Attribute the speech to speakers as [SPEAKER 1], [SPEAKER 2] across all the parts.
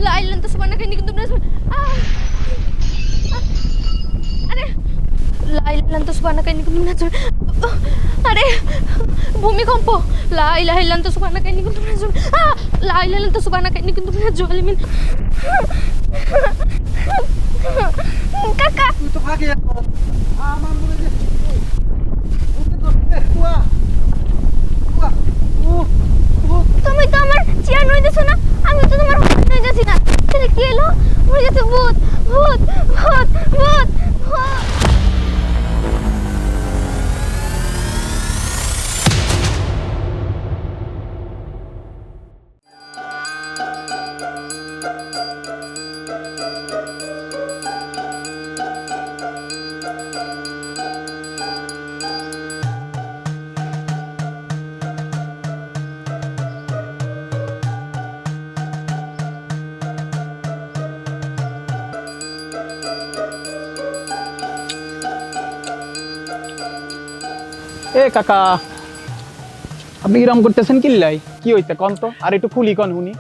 [SPEAKER 1] লা ইলাহা ইল্লাল্লাহ সুবহানাকা ইন্নী কুনতু মিনাজ আরে লা ইলাহা ইল্লাল্লাহ সুবহানাকা ইন্নী কুনতু মিনাজ আরে ভূমিকম্প লা ইলাহা ইল্লাল্লাহ সুবহানাকা ইন্নী কুনতু মিনাজ লা ইলাহা ইল্লাল্লাহ সুবহানাকা ইন্নী কুনতু মিনাজ জালিমিন কাকা
[SPEAKER 2] তুই তো ভাগে আমার মনে যে ওকে তো কুয়া কুয়া ও ও
[SPEAKER 1] তুমি তো আমার চেয়ার নই দিছো না আমি তো তোমার নই দিছি না তাহলে কি এলো মরে গেছে ভূত ভূত ভূত ভূত ভূত
[SPEAKER 3] এ কাকা আপনি কিরম করতেছেন কিল্লাই কি হইতে কন তো আর একটু খুলি কন শুনি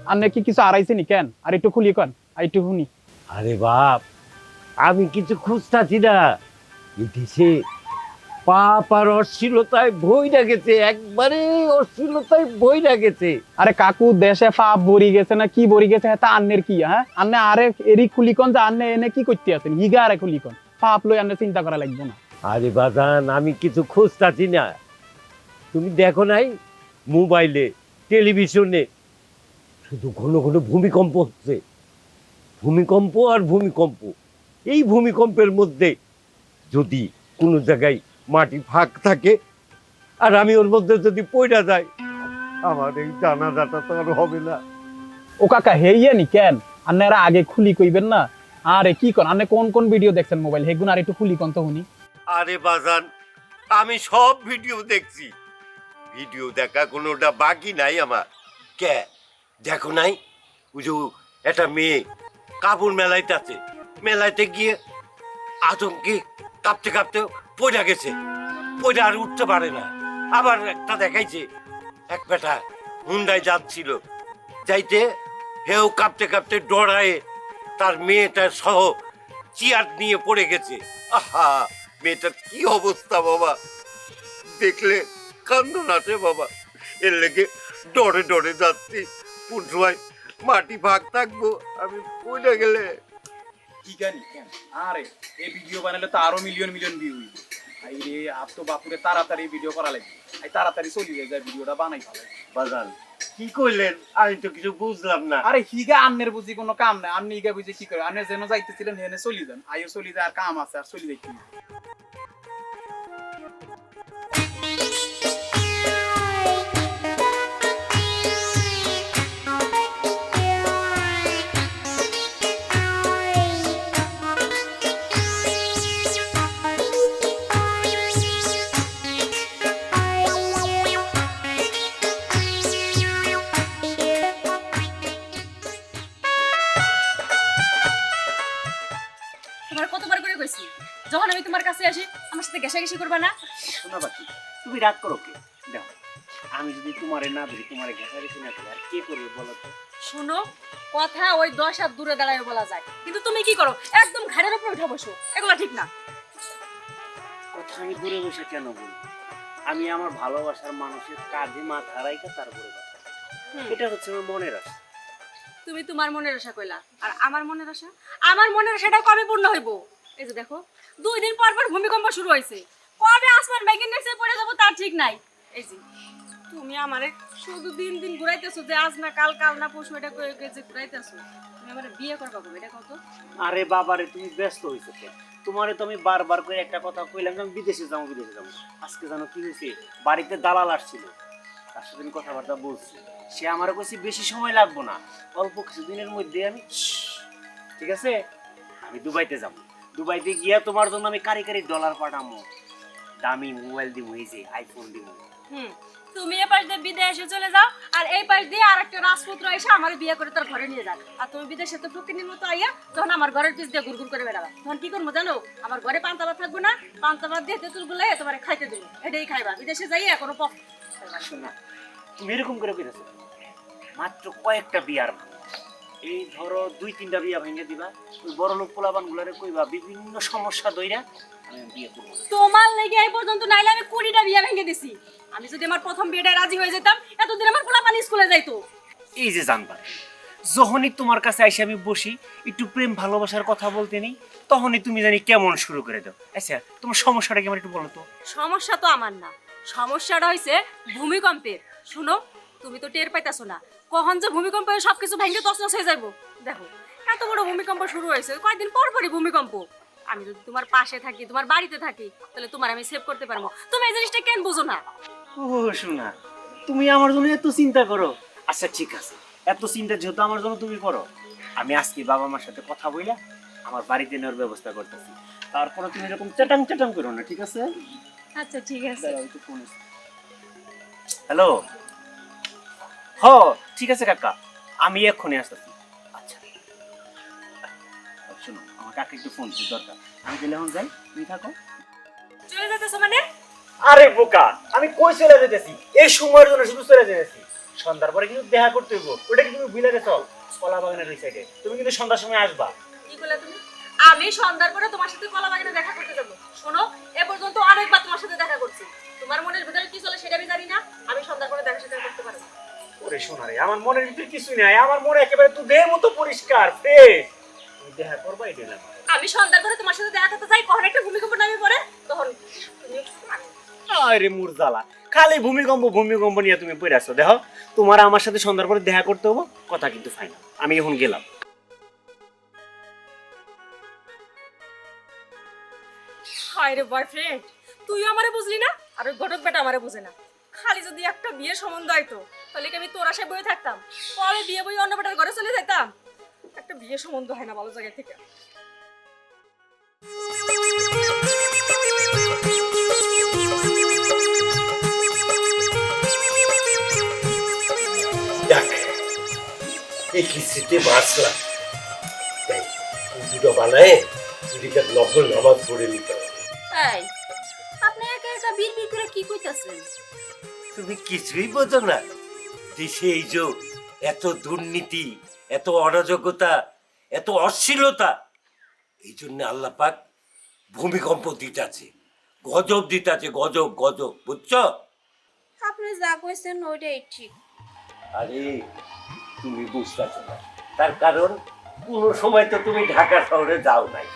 [SPEAKER 3] আর নাকি কিছু আড়াইছে নি কেন আর একটু খুলি কন আর একটু শুনি
[SPEAKER 4] আরে বাপ আমি কিছু খুঁজতাছি না ইতিসে পাপ আর অশ্লীলতায় বইরা গেছে, একবারে অশ্লীলতায় বইরা গেছে।
[SPEAKER 3] আরে কাকু দেশে পাপ বরি গেছে না কি বরি গেছে তা আন্নের কি হ্যাঁ আন্নে আরে এরি খুলি কন যে আন্নে এনে কি করতে আছেন হিগা আরে খুলি কন পাপ লই আন্নে চিন্তা করা লাগবে না।
[SPEAKER 4] আরে বাজান আমি কিছু খুঁজতাছি না, তুমি দেখো নাই মোবাইলে টেলিভিশনে শুধু ঘন ঘন ভূমিকম্প হচ্ছে, ভূমিকম্প আর ভূমিকম্প। এই ভূমিকম্পের মধ্যে যদি কোনো জায়গায় মাটি ফাঁক থাকে আর আমি ওর মধ্যে যদি পড়া যাই, আমার এই জানাজাটা তো আর হবে না।
[SPEAKER 3] ও কাকা হেইয়া নি কেন আন্নারা আগে খুলি কইবেন না আরে কি কন আন্নে কোন কোন ভিডিও দেখছেন মোবাইল হেগুন আর একটু খুলি কন তো শুনি।
[SPEAKER 4] আরে বাজান আমি সব ভিডিও দেখছি, ভিডিও দেখা কোনোটা বাকি নাই আমার। কে দেখো নাই ওই যে একটা মেয়ে কাপড় মেলাইতে আছে, মেলাইতে গিয়ে আতঙ্কে কাঁপতে কাঁপতে পড়ে গেছে, পড়ে আর উঠতে পারে না। আবার একটা দেখাইছে এক বেটা হুন্ডায় যাচ্ছিল, যাইতে হেও কাঁপতে কাঁপতে ডরায়ে তার মেয়েটার সহ চেয়ার নিয়ে পড়ে গেছে। আহা মেয়েটার কি অবস্থা বাবা, দেখলে কান্দন আসে বাবা। এর লেগে ডরে ডরে যাচ্ছি, কোন সময় মাটি ভাগ থাকবো আমি পড়ে গেলে।
[SPEAKER 3] কি জানি কেন আরে এই ভিডিও বানালে তো আরো মিলিয়ন মিলিয়ন ভিউ হইবে। আই রে আপ তো বাপুরে তাড়াতাড়ি ভিডিও করা লাগবে, আই তাড়াতাড়ি চলি যায় ভিডিওটা বানাই ভালো।
[SPEAKER 4] বাজান কি কইলেন আমি তো কিছু বুঝলাম না।
[SPEAKER 3] আরে হিগা আন্নের বুঝি কোনো কাম নাই, আন্নি হিগা বুঝি কি করে আন্নে যেন যাইতেছিলেন হেনে চলি যান, আইও চলি যায় আর কাম আছে আর চলি যাই কি।
[SPEAKER 5] তোমার কতবার করে কইছি যখন আমি তোমার কাছে আসি আমার সাথে ঘেঁষাঘেঁষি করবা না।
[SPEAKER 6] শোনা বাকি তুমি রাগ করো কে? দেখো আমি যদি তোমারে না ধরি তোমারে ঘেঁষাঘেঁষি না করি আর কে করবে বলো তো?
[SPEAKER 5] শোনো কথা ওই 10 হাত দূরে দাঁড়ায় বলা যায়, কিন্তু তুমি কি করো একদম ঘাড়ের উপর উঠে বসো, এগুলো ঠিক না।
[SPEAKER 6] কথা আমি দূরে বসে কেন বলবো? আমি আমার ভালোবাসার মানুষের কাঁধে মাথা রাইখা তারপরে কথা, এটা হচ্ছে আমার মনের আশা।
[SPEAKER 5] তুমি তোমার মনের আশা কইলা আর আমার মনের আশা, আমার মনের আশাটা কবে পূর্ণ হইব? এই যে দেখো 2 দিন পর পর ভূমিকম্প শুরু হয়েছে, কবে আসমান ভেঙে নিচে পড়ে যাবো তার ঠিক নাই। এই যে তুমি আমারে শুধু দিন দিন ঘুরাইতেছো যে আজ না কাল, কাল না পরশু, এটা কয়ে যে ঘুরাইতেছো। তুমি আমারে বিয়ে করবা কবে এটা কত?
[SPEAKER 6] আরে বাবারে তুমি ব্যস্ত হইছো কেন? তোমারে তো আমি বারবার করে একটা কথা কইলাম যে আমি বিদেশে যাবো বিদেশে যাবো। আজকে জানো কি হয়েছে, বাড়িতে দালাল আসছিল, তার সাথে আমি কথাবার্তা বলছি, সে আমারও কইছে বেশি সময় লাগবো না, অল্প কিছুদিনের মধ্যে আমি ঠিক আছে আমি দুবাইতে যাবো। দুবাইতে গিয়া তোমার জন্য আমি কারি কারি ডলার পাঠামো, দামি মোবাইল দিব, এই যে আইফোন দিব।
[SPEAKER 5] তুমি এই পাশ দিয়ে বিদেশে চলে যাও আর এই পাশ দিয়ে আরেকটা রাজপুত্র এসে আমার বিয়ে করে তার ঘরে নিয়ে যাক, আর তুমি বিদেশে তো ফকিনীর মতো আইয়া তখন আমার ঘরের পিছ দিয়ে ঘুরঘুর করে বেড়াবা। তখন কি করবো জানো? আমার ঘরে পান্তা ভাত থাকবো না, পান্তা ভাত দিয়ে তেঁতুল গুলাই তোমার খাইতে দেবো, এটাই খাইবা। বিদেশে যাইয়া কোনো পথ
[SPEAKER 6] শোনা তুমি এরকম করে পেরেছো, মাত্র কয়েকটা বিয়ার মানুষ এই ধরো 2-3টা বিয়া ভেঙে দিবা, ওই বড় লোক পোলাপান গুলারে কইবা বিভিন্ন সমস্যা দইরা আমি বিয়ে করবো।
[SPEAKER 5] তোমার লেগে এই পর্যন্ত নাইলে আমি 20টা বিয়া ভেঙে দিছি। আমি যদি আমার প্রথম বিয়েটায় রাজি হয়ে যেতাম এতদিন আমার পোলাপান স্কুলে যাইতো।
[SPEAKER 6] এই যে জানবা, যখনই তোমার কাছে এসে আমি বসি একটু প্রেম ভালোবাসার কথা বলতে নেই, তখনই তুমি জানি কেমন শুরু করে দাও। আচ্ছা তোমার সমস্যাটা কেমন একটু বলো তো।
[SPEAKER 5] সমস্যা তো আমার না, সমস্যাটা হইছে ভূমিকম্পের। শুনো, তুমি তো টের পাইতাছো না কখন যে ভূমিকম্প হয়ে সবকিছু ভেঙে তছনছ হয়ে যাইবো। দেখো এত বড় ভূমিকম্প শুরু হয়েছে, কয়েকদিন পর পরই ভূমিকম্প। আমি যদি তোমার পাশে থাকি, তোমার বাড়িতে থাকি, তাহলে তোমার আমি সেভ করতে পারবো। তুমি এই জিনিসটা কেন বুঝো না?
[SPEAKER 6] ও শোনা, তুমি আমার জন্য এত চিন্তা করো। আচ্ছা ঠিক আছে, এত চিন্তা যেহেতু আমার জন্য তুমি করো, আমি আজকে বাবা মার সাথে কথা বইলা আমার বাড়িতে নেওয়ার ব্যবস্থা করতেছি। তারপরে তুমি এরকম চাটাং চাটাং করো না, ঠিক আছে?
[SPEAKER 5] আচ্ছা ঠিক আছে।
[SPEAKER 6] হ্যালো, হ ঠিক আছে কাকা, আমি এক্ষুনি আসতেছি। আচ্ছা শোনো, আমার কাকা একটু ফোন দরকার, আমি গেলে এখন যাই, তুমি থাকো।
[SPEAKER 5] চলে যেতেছো মানে?
[SPEAKER 6] আরে বোকা, আমি কই চলে যেতেছি? এই সময়ের জন্য শুধু চলে যেতেছি। সন্ধ্যার পরে কিন্তু দেখা করতে হইব, ওটা কি তুমি ভুলে গেছো? কলা বাগানের ওই সাইডে তুমি কিন্তু সন্ধ্যার সময় আসবা।
[SPEAKER 5] কি বলে তুমি? আমি সন্ধ্যার পরে তোমার সাথে কলা বাগানে দেখা করতে যাবো। শোনো, এ পর্যন্ত অনেকবার তোমার সাথে দেখা করছি, তোমার মনের ভিতরে কি চলে সেটা আমি জানি না। আমি সন্ধ্যার পরে দেখা সাথে করতে পারবো।
[SPEAKER 6] ওরে শোনা রে, আমার মনের ভিতরে কিছুই নাই, আমার মনে একেবারে দুধের মতো পরিষ্কার ফ্রেশ। তুমি দেখা করবা এই দিলাম।
[SPEAKER 5] আমি সন্ধ্যার পরে তোমার সাথে দেখা করতে যাই, কখন একটা ভূমিকম্প নামে পড়ে তখন তুমি
[SPEAKER 6] আরে মুরজালা, খালি ভূমিকম্প ভূমিকম্প নিয়ে তুমি পড়ে আসছো। দেখো তোমার আমার সাথে সন্ধ্যার পরে দেখা করতে হবো, কথা কিন্তু ফাইনাল। আমি এখন গেলাম।
[SPEAKER 5] হায় রে বয়ফ্রেন্ড, তুইও আমারে বুঝলি না, আর ওই ঘটক বেটা আমারে বুঝে না। খালি যদি একটা বিয়ের সম্বন্ধ আইতো তাহলে কি আমি তোর আশায় বয়ে থাকতাম? পরে বিয়ে বই অন্য বেটার ঘরে চলে যেতাম। একটা বিয়ের সম্বন্ধ হয় না ভালো জায়গা থেকে।
[SPEAKER 4] দেখ এই কিস্তিতে বাঁচলাম, তাই পুজোটা বানায় দুদিকে নকল নামাজ পড়ে নিতে হবে।
[SPEAKER 5] এই, আপনি একা একা বিড় বিড় করে কি কইতাছেন?
[SPEAKER 4] তুমি কিছুই বোঝো না, দেশে এই যে এত দুর্নীতি, এত অরাজকতা, এত অশ্লীলতা, এই জন্য আল্লাহ পাক ভূমিকম্প দিতেছে, গজব দিতেছে, গজব গজব, বুঝছো?
[SPEAKER 5] আপনি যা কইছেন ওইটাই ঠিক।
[SPEAKER 4] আরে তুমি বুঝতেছো না, তার কারণ কোনো সময় তো তুমি ঢাকা শহরে যাও নাই,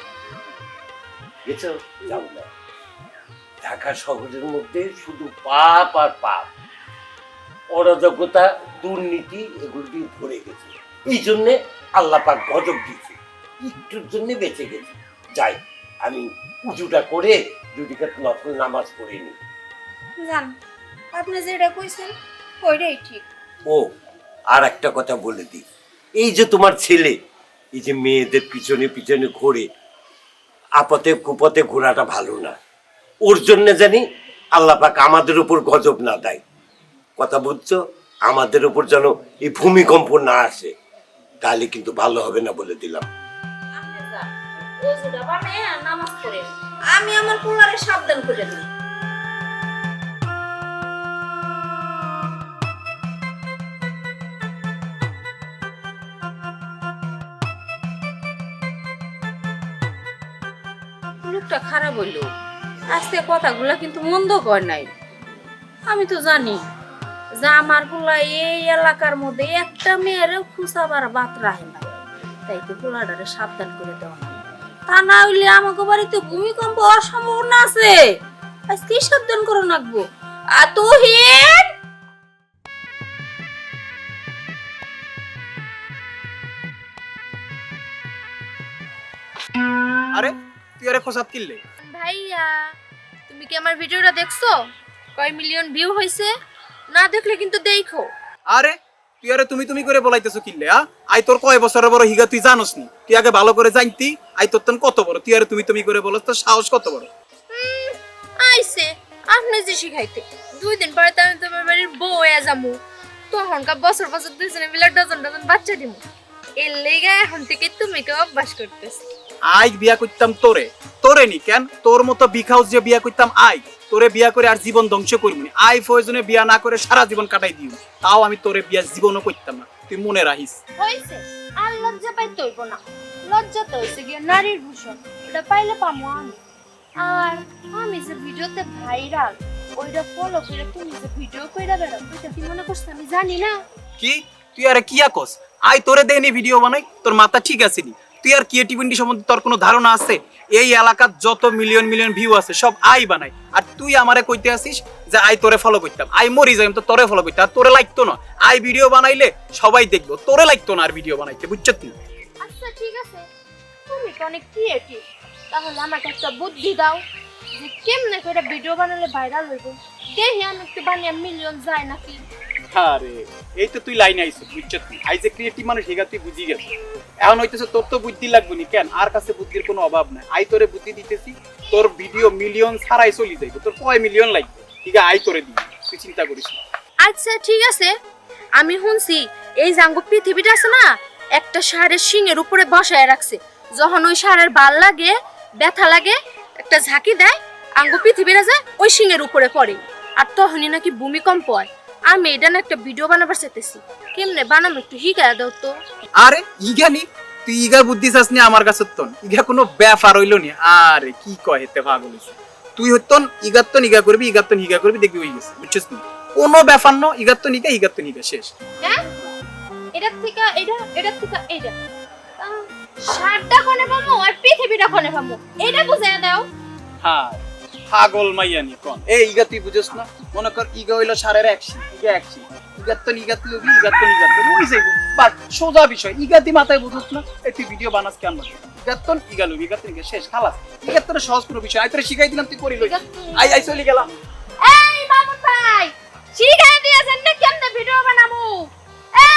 [SPEAKER 4] গেছো? যাও না। ঢাকা শহরের মধ্যে শুধু পাপ আর পাপ, অরাজকতা, দুর্নীতি, এগুলো দিয়ে ভরে গেছে। এই জন্যে আল্লাহ পাক গজব দিচ্ছে, একটুর জন্য বেঁচে গেছে। যাই আমি পুজোটা করে দুদিকে নকল নামাজ পড়ে নি।
[SPEAKER 5] জান, আপনি যেটা কইছেন ওইটাই ঠিক।
[SPEAKER 4] ও আর একটা কথা বলে দিই, এই যে তোমার ছেলে এই যে মেয়েদের পিছনে পিছনে ঘোরে, আপদে কুপথে ঘোরাটা ভালো না। ওর জন্য জানি আল্লাহ পাক আমাদের উপর গজব না দেয়, কথা বুঝছো? আমাদের উপর যেন এই ভূমিকম্প না আসে, তাহলে কিন্তু ভালো হবে না বলে দিলাম।
[SPEAKER 5] আপনি যান, ওজুটা বানায় নামাজ পড়েন, আমি আমার পোলারে সাবধান করে দিই। লোকটা খারাপ হইল, আজকে কথাগুলা কিন্তু মন্দ কর নাই। আমি তো জানি যে আমার পোলা এই এলাকার মধ্যে একটা মেয়েরও খুঁচাবার বাত রাখে না, তাই তো পোলাটারে সাবধান করে দেওয়া না। তা না হইলে আমাকে বাড়িতে ভূমিকম্প হওয়ার সম্ভাবনা আছে। আজ কি সাবধান করে রাখবো? তুহিন,
[SPEAKER 3] আরে তুই আরে খোসাত কিনলে?
[SPEAKER 1] ভাইয়া, তুমি কি আমার ভিডিওটা দেখছো? কয় মিলিয়ন ভিউ হয়েছে? না দেখলে কিন্তু দেখো।
[SPEAKER 3] আরে তুই আরে তুমি তুমি করে বলাইতেছো কিনলে? আই তোর কয় বছরের বড় হিগা তুই জানোস নি? তুই আগে ভালো করে জানতি আই তোর তন কত বড়, তুই আরে তুমি তুমি করে বলস, তোর সাহস কত বড়?
[SPEAKER 1] আইছে আপনি যে শিখাইতে, 2 দিন পরে তো আমি তোমার বাড়ির বউ হয়ে যাবো, তখনকার বছর বছর দুজনে মিলে ডজন ডজন বাচ্চা দিব। এর লেগে এখন থেকে তুমি কেউ অভ্যাস করতেছ।
[SPEAKER 3] আই বিয়া করতাম তোরে, তোরে নি কেন তোর মতো বিখাউস যে বিয়া করতাম আই, তোরে বিয়া করে আর জীবন ধ্বংস করবি। আই প্রয়োজনে বিয়া না করে সারা জীবন কাটাই দিও, তাও আমি তোরে বিয়া জীবনও করতাম না, তুই মনে রাখিস।
[SPEAKER 1] হইছে আল্লাহ লজ্জা পাইতে হইব না, লজ্জা তো হইছে গিয়া নারীর ভূষণ, এটা পাইলে পামো আমি। আর আমি যে ভিডিওতে ভাইরাল, ওইটা ফলো করে তুমি যে ভিডিও কইরা বেড়াও, ওইটা কি মনে করছ আমি জানি না?
[SPEAKER 3] কি তুই আরে কি আকস? আই তোরে দেনি ভিডিও বানাই, তোর মাথা ঠিক আছে নি? তুই আর ক্রিয়েটিভিটি সম্বন্ধে তোর কোনো ধারণা আছে? এই এলাকার যত মিলিয়ন মিলিয়ন ভিউ আছে সব আই বানাই, আর তুই আমারে কইতে আসিস যে আই তোরে ফলো করতাম। আই মরি যাইম তো তোরে ফলো করতাম, আর তোরে লাগতো না। আই ভিডিও বানাইলে সবাই দেখবো, তোরে লাগতো না আর ভিডিও বানাইতে, বুঝছত না?
[SPEAKER 1] আচ্ছা ঠিক আছে, তুমি তো অনেক ক্রিয়েটিভ, তাহলে আমাকে একটা বুদ্ধি দাও যে কেমনে করে ভিডিও বানালে ভাইরাল হইব, দেখি আমি একটু বানিয়ে মিলিয়ন যায় নাকি।
[SPEAKER 3] আরে এই তো তুই লাইনে আইছিস, বুঝছত না? আই যে ক্রিয়েটিভ মানুষ হিগা তুই বুঝি গেছিস। এখন হইতেছে তোর তো বুদ্ধি লাগবে নি কেন? আর কাছে বুদ্ধির কোনো অভাব নাই। আই তোরে বুদ্ধি দিতেছি, তোর ভিডিও মিলিয়ন ছাড়াই চলি যাইব। তোর কয় মিলিয়ন লাগবে হিগা আই তোরে দিবি, তুই চিন্তা করিস না।
[SPEAKER 1] আচ্ছা ঠিক আছে, আমি শুনছি এই জাঙ্গু পৃথিবীটা আছে না, একটা ষাঁড়ের শিঙের উপরে বসায় রাখছে, যখন ওই ষাঁড়ের ভাল লাগে, ব্যথা লাগে, একটা ঝাঁকি দেয়, আঙ্গু পৃথিবীটা যায় ওই শিঙের উপরে পড়ে, আর তখনই নাকি ভূমিকম্প হয়। আমি এটা না একটা ভিডিও বানাবার চাইতেছি, কেমনে বানাবো একটু শিখায় দাও তো।
[SPEAKER 3] আরে ইগা নি, তুই ইগার বুদ্ধি চাস নি আমার কাছে? তোন ইগা কোনো ব্যাপার হইলো নি। আরে কি কয় হেতে পাগল হইছিস তুই? হইতন ইগাত্তন ইগা করবি, ইগাত্তন ইগা করবি, দেখবি হই গেছে, বুঝছিস না? কোনো ব্যাপার ন, ইগাত্তন ইগা শেষ।
[SPEAKER 1] হ্যাঁ, এটার থেকে এটা, এটার থেকে এটা, ষাঁড়টা কোনে পাবো আর পৃথিবীটা কোনে পাবো, এটা বুঝাইয়া দাও।
[SPEAKER 3] হ্যাঁ পাগল মাইয়ানি কোন? এই ইগা তুই বুঝছ না? মনে কর ইগা হইলো সারের একশি, ইগা একশি, ইগাত্তন ইগাত্তি হবি, ইগাত্তন ওই যাইব, বাট সোজা বিষয়। ইগাতি মাথায় বুঝছ না? এই তুই ভিডিও বানাস কেন? ইগাত্তন ইগা লবি, ইগাত্তন ইগা শেষ, খালাস। ইগাত্তনের সহজ কোনো বিষয়, আই তোরে শিখাই দিলাম, তুই করি লই। আই আই চলি গেলাম।
[SPEAKER 1] এই মামুন ভাই, শিখাই দিয়েছেন না কেমনে ভিডিও বানাবো?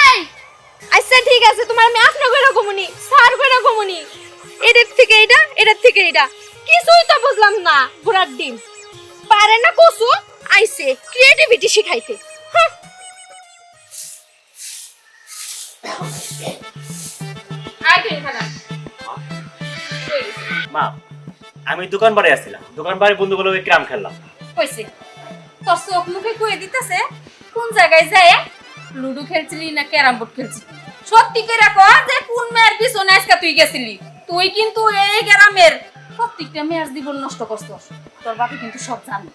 [SPEAKER 1] এই আচ্ছা ঠিক আছে, তোমার আমি আপনা কইরা কমুনি, সার কইরা কমুনি, এটার থেকে এটা, এটার থেকে এটা, কিছুই তো বুঝলাম না। ঘোড়ার ডিম পারে না কসু, আইছে ক্রিয়েটিভিটি শিখাইতে। হাহ। আই তুই খানা
[SPEAKER 6] মা, আমি দোকান বাড়ি আসছিলাম, দোকান বাড়ি বন্ধুগুলো ক্রাম খেললাম।
[SPEAKER 5] কইছে তোর চোখ মুখে কয়ে দিতেছে কোন জায়গায় যায় লুডো খেলছিলি না ক্যারাম বোর্ড খেলছিলি। সত্যি করে কর যে কোন মেয়ের পিছনে আজকে তুই গেছিলি। তুই কিন্তু এই গ্রামের প্রত্যেকটা মেয়ের জীবন নষ্ট করছস, তোর বাবা কিন্তু সব জানে।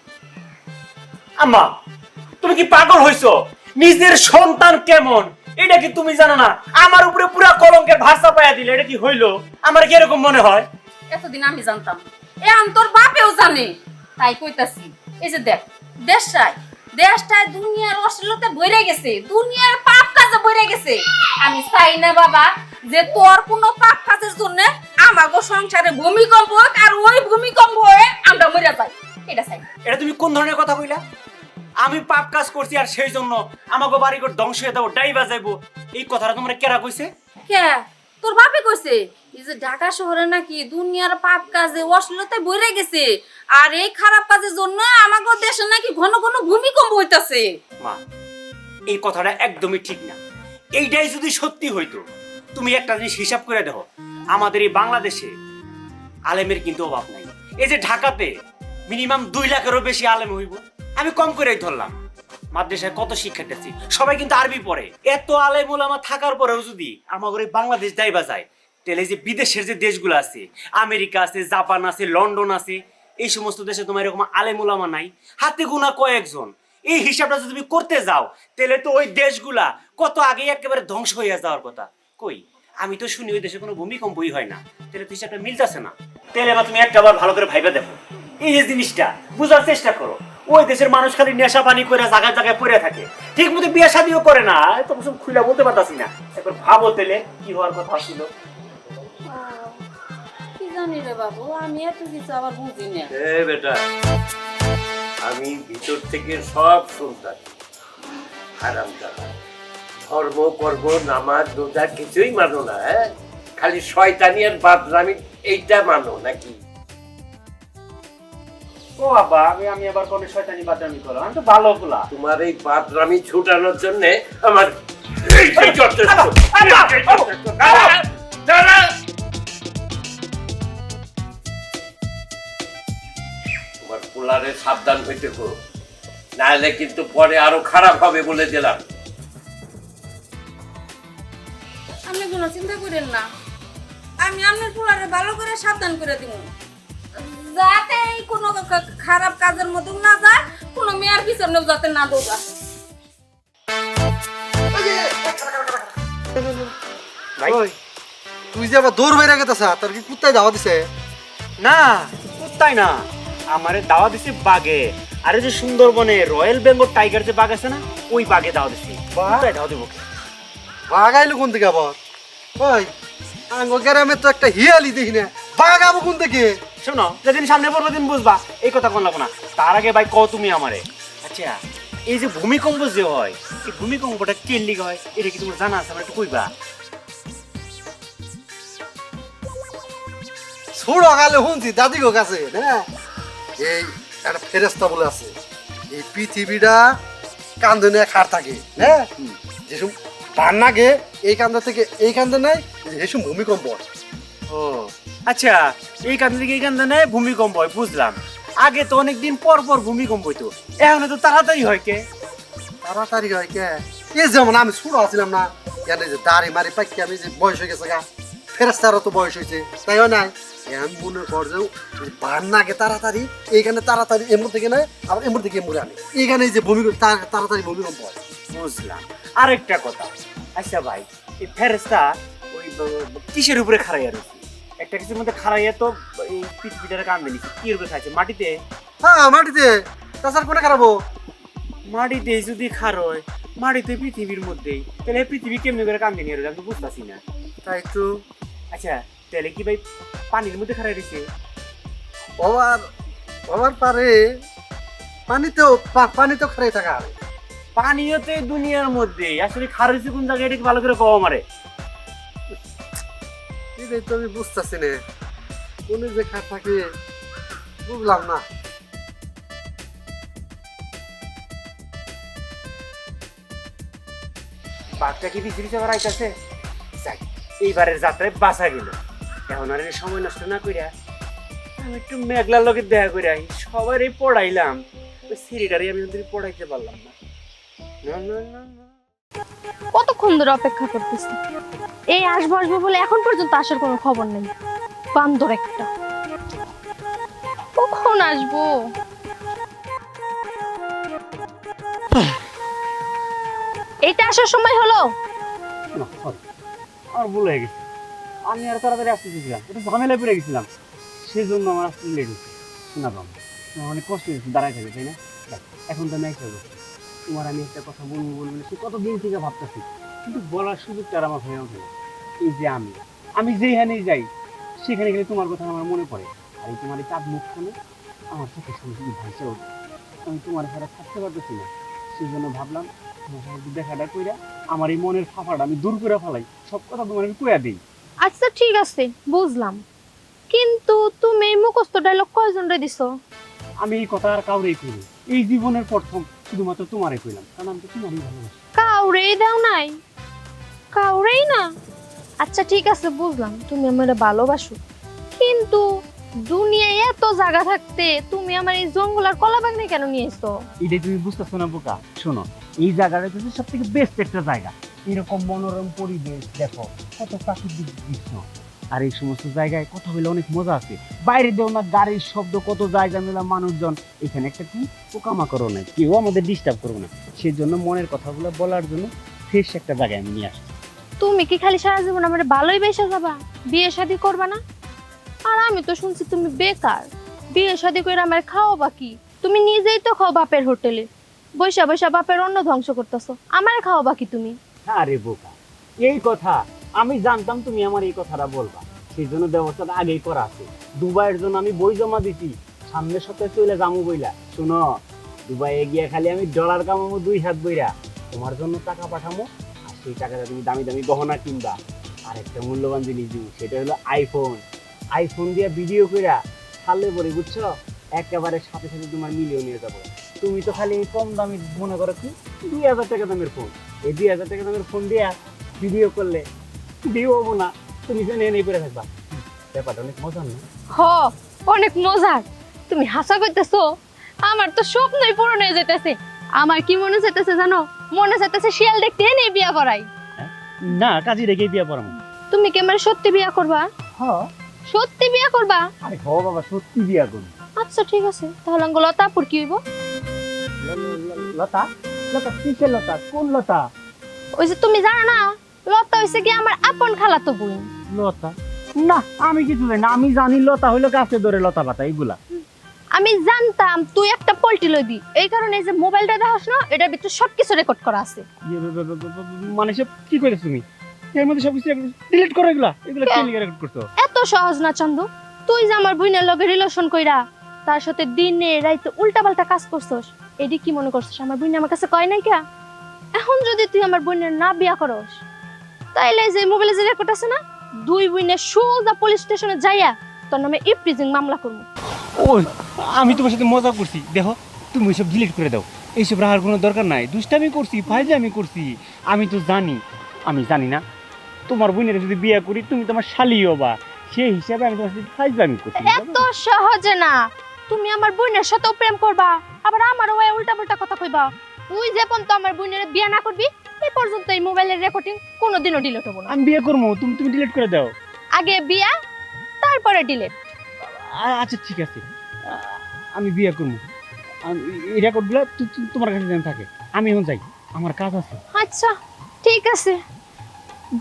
[SPEAKER 6] আম্মা, তুমি কি পাগল হইছো? নিজের সন্তান কেমন এটা কি তুমি জানো না? আমার উপরে পুরো কলঙ্কের ভার চাপায়া দিলে, এটা কি হইলো? আমার কি এরকম মনে হয়?
[SPEAKER 5] এতদিন আমি জানতাম, এখন তোর বাপেও জানে, তাই কইতাছি। এই যে দেখ, দেশটায় দুনিয়ার অশ্লীলতা বইরে গেছে, দুনিয়ার পাপ কাজে বইরে গেছে। আমি চাই না বাবা যে তোর কোনো পাপ কাজের জন্য আমাগো সংসারে ভূমিকম্প হোক, আর ওই ভূমিকম্প হয়ে আমরা মরে যাই, এটা চাই।
[SPEAKER 6] এটা তুমি কোন ধরনের কথা কইলা? আমি পাপ কাজ করছি আর সেই জন্য আমাকে বাড়িঘর ধ্বংস হয়ে যাবো, ডাইবা যাইবো, এই কথাটা তোমরা কেরা কইছে?
[SPEAKER 5] কে তোর বাপে কইছে? এই যে ঢাকা শহরে নাকি দুনিয়ার পাপ কাজে অশ্লীলতায় বইরে গেছে, আর এই খারাপ কাজের জন্য আমাগো দেশে নাকি ঘন ঘন ভূমিকম্প হইতাছে।
[SPEAKER 6] মা, এই কথাটা একদমই ঠিক না। এইটাই যদি সত্যি হইতো, তুমি একটা জিনিস হিসাব করে দেখো, আমাদের এই বাংলাদেশে আলেমের কিন্তু অভাব নাই। এই যে ঢাকাতে মিনিমাম 2 লাখেরও বেশি আলেম হইব, আমি কম করেই ধরলাম। মাদ্রাসায় কত শিক্ষার্থী, সবাই কিন্তু আরবি পড়ে। এত আলেম ওলামা থাকার পরেও যদি আমাদের এই বাংলাদেশ দাইবা যায়, তাহলে যে বিদেশের যে দেশগুলো আছে, আমেরিকা আছে, জাপান আছে, লন্ডন আছে, এই সমস্ত দেশে তোমার এরকম আলেম ওলামা নাই, হাতে গোনা কয়েকজন। এই হিসাবটা যদি তুমি করতে যাও, তাহলে তো ওই দেশগুলা কত আগে একেবারে ধ্বংস হয়ে যাওয়ার কথা। কই, আমি তো শুনি ওই দেশে কোনো ভূমিকম্পই হয় না, তাহলে তো হিসাবটা মিলতেছে না। তাহলে এবার তুমি একটা বার ভালো করে ভাইবা দেখো, এই যে জিনিসটা বুঝার চেষ্টা করো। ওই দেশের মানুষ খালি নেশা পানি করে জায়গায় জায়গায় পড়ে থাকে, ঠিক মতো বিয়ে শাদিও করে না। তো খুলে বলতে পারতাছি না, একবার ভাবো তেলে কি হওয়ার কথা ছিল।
[SPEAKER 5] কি জানি রে বাবু, আমি এত কিছু আবার বুঝি না।
[SPEAKER 4] বেটা, আমি ভিতর থেকে সব শুনতাম। হারাম জানা, ধর্ম করব, নামাজ রোজা কিছুই মানো না, হ্যাঁ? খালি শয়তানি আর বাদরামি এইটা মানো নাকি?
[SPEAKER 6] ও বাবা, আমি আবার কোন শয়তানি বাদরামি করলাম? আমি তো ভালো গুলা।
[SPEAKER 4] তোমার এই বাদরামি ছুটানোর জন্য আমার তোমার পোলারে সাবধান হইতে গো, নাহলে কিন্তু পরে আরো খারাপ হবে বলে দিলাম।
[SPEAKER 5] আমি কোনো চিন্তা করেন না, আমি আপনার পোলারে ভালো করে সাবধান করে দিব, যাতে এই কোনো খারাপ কাজের মধ্যে না যায়, কোনো মেয়ের পিছনেও যাতে না দৌড়া।
[SPEAKER 6] ভাই
[SPEAKER 2] ওই তুই যে আবার দৌড় বেড়ে গেছিস তোর কি কুত্তায় দাওয়া দিছে?
[SPEAKER 6] না কুত্তাই না, আমারে দাওয়া দিছে বাঘে। আরে যে সুন্দরবনে রয়্যাল বেঙ্গল টাইগার যে বাঘ আছে না, ওই বাঘে দাওয়া দিছে।
[SPEAKER 2] বাঘ?
[SPEAKER 6] কুত্তায় দাওয়া দিব কে?
[SPEAKER 2] বাঘ আইলো কোন থেকে আবার? ওই আঙ্গ গ্রামে তো একটা হিয়ালি দেখি না, বাঘ আবো কোন থেকে?
[SPEAKER 6] শোনো, যেদিন সামনে পড়বে দিন বুঝবা, এই কথা কোন লাগবো না। তার আগে ভাই কও তুমি আমারে, আচ্ছা এই যে ভূমিকম্প যে হয়, এই ভূমিকম্পটা কেন লিগে হয় এটা কি তোমার জানা আছে? আমার একটু কইবা।
[SPEAKER 2] ছোড় গালে শুনছি দাদি গো কাছে হ্যাঁ, এই একটা ফেরেস্তা বলে আছে, এই পৃথিবীটা কান্দে নিয়ে খার থাকে হ্যাঁ, যেসব বান্নাগে এই কান্দা থেকে এই কান্দে নাই, যেসব ভূমিকম্প হয়।
[SPEAKER 6] ও আচ্ছা, এই কান্দা থেকে এই কান্দা নেয় ভূমিকম্প হয়, বুঝলাম। আগে তো অনেকদিন পর পর ভূমিকম্প হইতো, এখন তো তাড়াতাড়ি হয় কে?
[SPEAKER 2] তাড়াতাড়ি হয় কে? এই যেমন আমি ছোট আছিলাম না, এখানে যে দাড়ি মারি পাইকি আমি যে বয়স হয়ে গেছে গা, ফেরেস্তারও তো বয়স হয়েছে, তাই হয় নাই? এখন মনে কর যে বান্নাগে তাড়াতাড়ি এইখানে তাড়াতাড়ি এমন থেকে নয়, আবার এমন থেকে এমন আনে এইখানে এই যে ভূমিকম্প তাড়াতাড়ি ভূমিকম্প হয়।
[SPEAKER 6] বুঝলাম। আরেকটা কথা, আচ্ছা ভাই এই ফেরেস্তা ওই কিসের উপরে খাড়াইয়া রয়েছে? একটা কিছুর মধ্যে খাড়াইয়া তো এই পৃথিবীটারে কান্দে নিচ্ছে, কি উপরে খাইছে? মাটিতে?
[SPEAKER 2] হ্যাঁ মাটিতে, তাছাড়া কোনে খারাপো?
[SPEAKER 6] মাটিতে যদি খারয়, মাটিতে পৃথিবীর মধ্যেই, তাহলে পৃথিবী কেমনি করে কান্দে নিয়ে রয়েছে আমি তো বুঝতেছি না।
[SPEAKER 2] তাই তো
[SPEAKER 6] আচ্ছা তাহলে কি ভাই পানির মধ্যে খাড়াই রয়েছে?
[SPEAKER 2] হওয়ার হওয়ার পারে, পানিতেও পানিতেও খারাই থাকা।
[SPEAKER 6] পানিও তো এই দুনিয়ার মধ্যে, আসলে খারইছে কোন জায়গায় এটা কি ভালো করে কও আমারে।
[SPEAKER 2] এটাই তো আমি বুঝতেছি না, কোনে যে খার থাকে বুঝলাম না।
[SPEAKER 6] বাঘটা কি পৃথিবী সবার আইতাছে? যাই, এইবারের যাত্রায় বাঁচা গেল। এখন আর এই সময় নষ্ট না কইরা আমি একটু মেঘলার লগে দেখা করে আই, সবারই পড়াইলাম, ওই সিঁড়িটারে আমি ওদের পড়াইতে পারলাম না। না না না না।
[SPEAKER 1] কতক্ষণ ধরে অপেক্ষা করতেছি, এই আসবো আসবো বলে এখন পর্যন্ত আসার কোনো খবর নেই। বান্দর একটা, কখন আসবো? এইটা আসার সময় হলো।
[SPEAKER 6] না, sorry, আমার ভুল হয়ে গেছে। আমি আর তাড়াতাড়ি আসতে চেয়েছিলাম, একটু ঝামেলা পড়ে গেছিলাম, সেই জন্য আমার আসতে লেট হয়েছে। শোনা বাবা, আমার অনেক কষ্ট হয়েছে দাঁড়ায় থাকে, তাই না? দেখ, এখন তো আমি একটা বলছি, তোমার আমি একটা কথা বলবো বলবো সে কতদিন থেকে ভাবতেছি, কিন্তু বলার সুযোগটা আর আমার হয়ে ওঠে না। এই যে আমি যেখানেই যাই সেখানে গেলে তোমার কথা আমার মনে পড়ে, আর এই তোমার এই চাঁদ মুখখানে আমার চোখের সামনে শুধু ভাসে ওঠে। আমি তোমার ছাড়া থাকতে পারতেছি না, সেই জন্য ভাবলাম তোমার সাথে একটু দেখাটা কইরা আমার এই মনের ফাঁপাটা আমি দূর করে ফেলাই, সব কথা তোমার আমি কইয়া দিই।
[SPEAKER 1] আচ্ছা ঠিক আছে, বুঝলাম, কিন্তু তুমি এই মুখস্থ ডায়লগ কয়জনরে দিছো?
[SPEAKER 6] আমি এই কথা আর কাউরেই করি, এই জীবনের প্রথম শুধুমাত্র তোমারই কইলাম, কারণ আমি তো তোমারই ভালোবাসি।
[SPEAKER 1] কাউরেই দাও নাই? কাউরেই না? আচ্ছা ঠিক আছে, বুঝলাম তুমি আমার ভালোবাসো, কিন্তু দুনিয়ায় এত জায়গা থাকতে তুমি আমার এই জঙ্গল আর কলা বাগানে কেন নিয়ে এসো?
[SPEAKER 6] এটাই তুমি বুঝতেছো না বোকা। শোনো, এই জায়গাটা হচ্ছে সব থেকে বেস্ট একটা জায়গা, এরকম মনোরম পরিবেশ, দেখো কত প্রাকৃতিক দৃশ্য, আর এই সমস্ত জায়গায় কথা বলে অনেক মজা আছে। বাইরে দেও না গাড়ির শব্দ, কত জায়গা মেলা মানুষজন, এখানে একটা কি পোকামাকড়ও নাই, কেউ আমাদের ডিস্টার্ব করবো না, সেই জন্য মনের কথাগুলো বলার জন্য ফ্রেশ একটা জায়গায় আমি নিয়ে আসি।
[SPEAKER 1] তুমি কি খালি সারা জীবন আমার ভালোই বেসে যাবা, বিয়ে শাদী করবা না? আর আমি তো শুনছি তুমি বেকার, বিয়ে শাদী করে আমার খাও বাকি, তুমি নিজেই তো খাও বাপের হোটেলে, বৈশা বৈশা বাপের অন্ন ধ্বংস করতেছো, আমার খাও বাকি তুমি।
[SPEAKER 6] আরে বোকা, এই কথা আমি জানতাম তুমি আমার এই কথাটা বলবা, সেই জন্য ব্যবস্থাটা আগেই করা আছে। দুবাইয়ের জন্য আমি বই জমা দিছি, সামনের সপ্তাহে চলে যাবো বইলা। শোনো, দুবাইয়ে গিয়ে খালি আমি ডলার কামাবো 2 হাত বইরা, তোমার জন্য টাকা পাঠাবো, আর সেই টাকাটা তুমি দামি দামি গহনা কিনবা। আর একটা মূল্যবান জিনিস দিই, সেটা হলো আইফোন দিয়ে ভিডিও কইরা ছাড়লে পরে, বুঝছো, একেবারে সাথে সাথে তোমার মিলিয়ন নিয়ে যাবো। তুমি তো খালি কম দামি মনে করো কি 2000 টাকা দামের ফোন, এই 2000 টাকা দামের ফোন দিয়া ভিডিও করলে ভিডিও হবো না, তুমি যে নেই করে থাকবা। ব্যাপারটা অনেক মজার না?
[SPEAKER 1] হ, অনেক মজার। তুমি হাসা করতেছো, আমার তো স্বপ্নই পূরণ হয়ে যেতেছে। আমার কি মনে চাইতেছে জানো? মনে চাইতেছে শিয়াল দেখতে এনে বিয়া করাই।
[SPEAKER 6] না, কাজী রেখে বিয়া পড়াবো।
[SPEAKER 1] তুমি কি আমার সত্যি বিয়া করবা?
[SPEAKER 6] হ্যাঁ
[SPEAKER 1] সত্যি বিয়া করবা?
[SPEAKER 6] আরে হ বাবা সত্যি বিয়া করবো।
[SPEAKER 1] আচ্ছা ঠিক আছে, তাহলে আঙ্গ লতাপুর কি হইব?
[SPEAKER 6] লতা লতা কিসের লতা? কোন লতা?
[SPEAKER 1] ওই যে তুমি জানো না, লতা হইছে কি আমার আপন খালাতো বোন।
[SPEAKER 6] লতা না, আমি কিছু জানি না। আমি জানি লতা হইলো গাছে ধরে লতা পাতা এগুলা।
[SPEAKER 1] আমি জানতাম তুই একটা পোল্ট্রি লইবি, এই কারণে এই যে মোবাইলটা দেখাস না, এটার ভিতরে সবকিছু রেকর্ড করা আছে।
[SPEAKER 6] মানে সব কি কইলে তুমি? এর মধ্যে সবকিছু ডিলিট করো এগুলা? এগুলা কে লিখে রেকর্ড করছো?
[SPEAKER 1] এত সহজ না চন্দু, তুই যে আমার বোনের লগে রিলেশন কইরা তার সাথে দিনে রাইতে উল্টাপাল্টা কাজ করছস, এডি কি মনে করছস আমার বোন আমার কাছে কয় নাই কা? এখন যদি তুই আমার বোনের না বিয়া করস, তাইলে যে মোবাইলে যে রেকর্ড আছে না, দুই বোনের সোজা পুলিশ স্টেশনে যাইয়া তোর নামে ইপটিজিং মামলা করব।
[SPEAKER 6] ওই আমি তোমার সাথে মজা করছি, দেখো তুমি ওইসব ডিলিট করে দাও। এইসব রাখার কোনো দরকার নাই। দুষ্টামি করছি, ফাইজলামি করছি। আমি তো জানি, আমি জানি না তোমার বোনের যদি বিয়ে করি তুমি তোমার শালি হবা, সেই হিসাবে আমি তোমার সাথে ফাইজলামি করছি।
[SPEAKER 1] এত সহজে না, তুমি আমার বোনের সাথেও প্রেম করবা, আবার আমার ওই উল্টাপাল্টা কথা কইবা। তুই যে পর্যন্ত আমার বোনের বিয়া না করবি, এই পর্যন্ত এই মোবাইলের রেকর্ডিং কোনোদিনও ডিলিট হবে না।
[SPEAKER 6] আমি বিয়ে করবো, তুমি তুমি ডিলিট করে দাও।
[SPEAKER 1] আগে বিয়া, তারপরে ডিলিট।
[SPEAKER 6] আচ্ছা ঠিক আছে, আমি বিয়ে করবো। এই রেকর্ডগুলো তোমার কাছে যেন থাকে। আমি এখন যাই, আমার কাজ আছে।
[SPEAKER 1] আচ্ছা ঠিক আছে,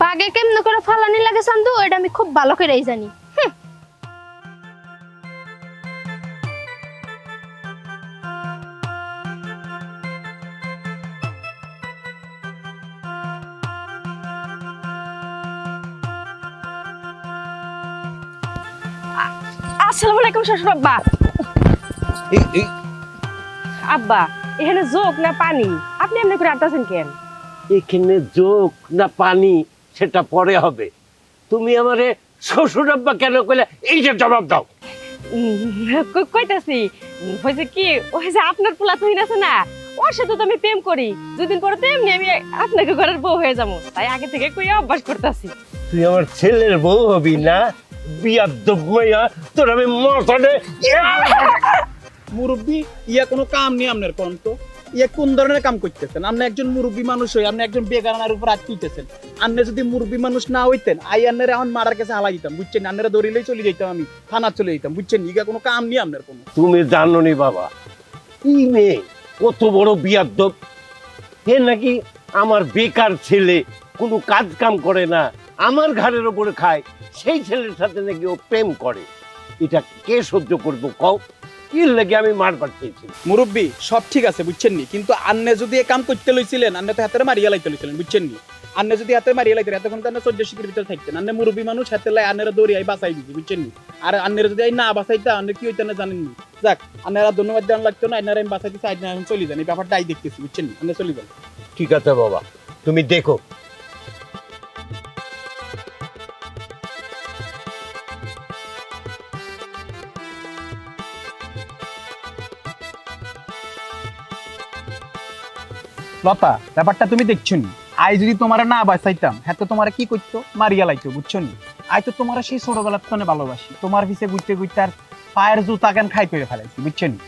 [SPEAKER 1] বাগে কেমনে করে ফালানি লাগে চান্দু, এটা আমি খুব ভালো করেই জানি।
[SPEAKER 5] আসসালামু আলাইকুম শ্বশুর আব্বা। আব্বা এখানে যোগ না পানি? আপনি এমনি করে আনতেছেন কেন?
[SPEAKER 4] এখানে যোগ না পানি সেটা পরে হবে। তুমি আমারে শ্বশুর আব্বা কেন কইলে এইটা জবাব দাও।
[SPEAKER 5] কইতাছি হয়েছে কি, ওই যে আপনার পোলা তুহিন আছে না, ওর সাথে তো আমি প্রেম করি। দুদিন পরে তো এমনি আমি আপনাকে ঘরের বউ হয়ে যাবো, তাই আগে থেকে কই অভ্যাস করতেছি।
[SPEAKER 4] তুই আমার ছেলের বউ হবি না? বিয়াদ্দব মাইয়া, তোর আমি মশানে
[SPEAKER 3] মুরব্বী ইয়া কোনো কাম নেই আপনার কোন তো? ইয়া কোন ধরনের কাম করতেছেন? আপনি একজন মুরব্বী মানুষ হই, আপনি একজন বেগানার উপর হাত তুলতেছেন। আপনি যদি মুরব্বী মানুষ না হইতেন, আই আন্নারে এখন মারার কাছে হালাই দিতাম, বুঝছেন? আন্নারে দৌড়িলেই চলে যেতাম, আমি থানা চলে যেতাম, বুঝছেন? ইয়া কোনো কাম নেই আপনার কোনো।
[SPEAKER 4] তুমি জানো নি বাবা, এই মেয়ে কত বড় বিয়াদ্দব। হে নাকি আমার বেকার ছেলে, কোনো কাজ কাম করে না, আমার ঘাড়ের ওপরে খায়, সেই ছেলের সাথে নাকি ও প্রেম করে। এটা কে সহ্য করবো কও? কি লাগে আমি মারবার চেয়েছি।
[SPEAKER 3] মুরব্বী সব ঠিক আছে, বুঝছেন নি, কিন্তু আন্নে যদি এ কাম করতে লইছিলেন, আন্নে তো হাতে মারিয়া লাইতে লইছিলেন, বুঝছেন নি? আন্নে যদি হাতে মারিয়া লাইতে, এতক্ষণ তো আন্নে 14 শিখের ভিতরে থাকতেন। আন্নে মুরব্বী মানুষ, হাতে লাই আন্নেরা দৌড়িয়াই বাঁচাই দিছি, বুঝছেন নি? আর আন্নেরা যদি না বাঁচাইতা, আন্নে কি হইতেন না জানেন নি? যাক, আন্নেরা ধন্যবাদ দেওয়ান লাগতো না, আন্নেরা আমি বাঁচাইতেছি, আজ এখন চলে যান। এই ব্যাপারটা আই দেখতেছি, বুঝছেন নি? আন্নে চলে যান।
[SPEAKER 4] ঠিক আছে বাবা, তুমি দেখো।
[SPEAKER 3] লতা, ব্যাপারটা তুমি দেখছো নি? আই যদি তোমার না বাঁচাইতাম, হ্যাঁ তো তোমার কি করতো? মারিয়া লাইতো, বুঝছো নি? আই তো তোমার সেই ছোটবেলার থেকে ভালোবাসি, তোমার পিছে ঘুরতে ঘুরতে আর পায়ের জুতা কেন খাই করে ফেলাইছি, বুঝছো নি?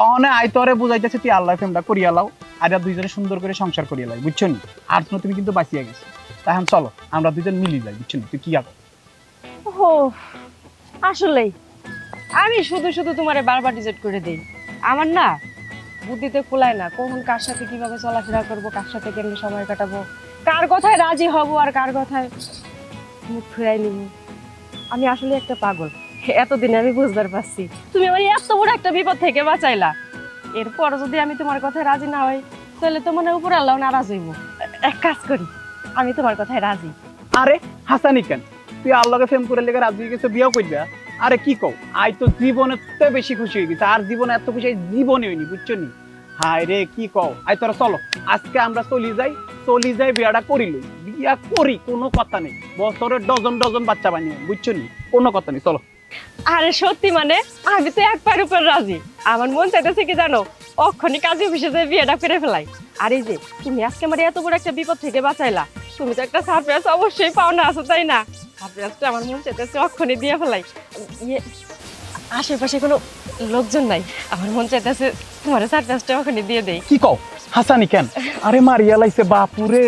[SPEAKER 3] অনে আই তোরে বুঝাইতেছে তুই আল্লাহ প্রেমটা করিয়া লাও, আর দুইজনে সুন্দর করে সংসার করিয়া লাই, বুঝছো নি? আর তুমি কিন্তু বাঁচিয়া গেছো। এখন চলো আমরা দুজন মিলি যাই, বুঝছো নি? তুই কি আগে
[SPEAKER 5] ও আসলেই আমি শুধু শুধু তোমারে বারবার ডিজেট করে দেই। আমার না বুদ্ধিতে কুলায় না, কখন কার সাথে কিভাবে চলাফেরা করবো, কার সাথে কেমনি সময় কাটাবো, কার কথায় রাজি হব আর কার কথায় মুখ ফিরাই নিব। আমি আসলে একটা পাগল, এতদিনে আমি বুঝতে পারছি। তুমি আমার এত বড় একটা বিপদ থেকে বাঁচাইলা, এরপর যদি আমি তোমার কথায় রাজি না হই, তাহলে তো মনে উপর আল্লাহ নারাজ হইব। এক কাজ করি, আমি তোমার কথায় রাজি।
[SPEAKER 3] আরে হাসানি কেন? তুই আল্লাহকে প্রেম করে লেগে রাজি হয়ে গেছে, বিয়েও করবে? আরে কি কও, আই তো জীবনে তো বেশি খুশি হয়ে গেছে, আর জীবনে এত খুশি জীবনে হয়নি, বুঝছো নি? হায় রে কি কও, আই তোরা চলো আজকে আমরা চলি যাই বিয়াটা করি লই, বিয়া করি, কোনো কথা নেই। বছরের ডজন ডজন বাচ্চা বানিয়ে, বুঝছো নি? কোনো কথা নেই, চলো।
[SPEAKER 5] আরে সত্যি মানে আমি তো এক পায়ের উপর রাজি। আমার মন চাইতেছে কি জানো, অক্ষণি কাজী অফিসে যে বিয়েটা করে ফেলাই। আর এই যে তুমি আজকে আমার এত বড় একটা বিপদ থেকে বাঁচাইলা, তুমি তো একটা সারপ্রাইজ অবশ্যই পাওনা আছে, তাই না? সারপ্রাইজটা আমার মন চাইতেছে অক্ষণি দিয়ে ফেলাই। ইয়ে আশেপাশে কোনো লোকজন নাই, আমার মন চাইতেছে তোমার সারপ্রাইজটা ওখানে দিয়ে দেই।
[SPEAKER 3] কি কও হাসানি কেন? আরে মারিয়া লাইছে বাপুরে,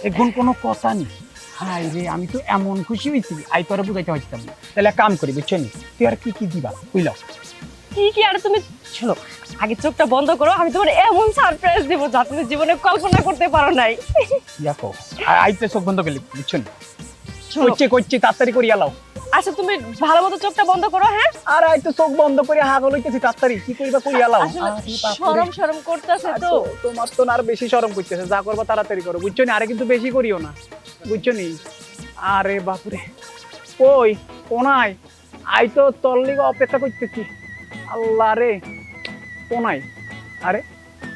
[SPEAKER 3] এখন কোনো কথা নেই। হাই রে, আমি তো এমন খুশি হয়েছি আই তোরা বুঝাইতে পারতাম না। তাহলে এক কাম করি বুঝছো নি, তুই আর কি দিবা বুঝলাম।
[SPEAKER 5] কি কি আর তুমি শোনো, আগে চোখটা বন্ধ করো, আমি তোমার এমন সারপ্রাইজ দেবো যা তুমি জীবনে কল্পনা করতে পারো নাই।
[SPEAKER 3] দেখো আইতে চোখ বন্ধ করলি বুঝছো নি,
[SPEAKER 5] শোনো,
[SPEAKER 3] করছি তাড়াতাড়ি করিয়া লাও।
[SPEAKER 5] আচ্ছা তুমি ভালো মতো চোখটা বন্ধ করো। হ্যাঁ,
[SPEAKER 3] আর আইতে চোখ বন্ধ করে হাগল হইতেছি তাড়াতাড়ি কি করিবা করিয়া লাও।
[SPEAKER 5] শরম শরম করতেছে তো।
[SPEAKER 3] তোমার তো আর বেশি শরম করতেছে, যা করবা তাড়াতাড়ি করো বুঝছো নি, আরে কিন্তু বেশি করিও না বুঝছো নি। আরে বাপরে, কই কোনায়, আই তো তোর লিগে অপেক্ষা করতেছি। আল্লাহ রে কোনায়, আরে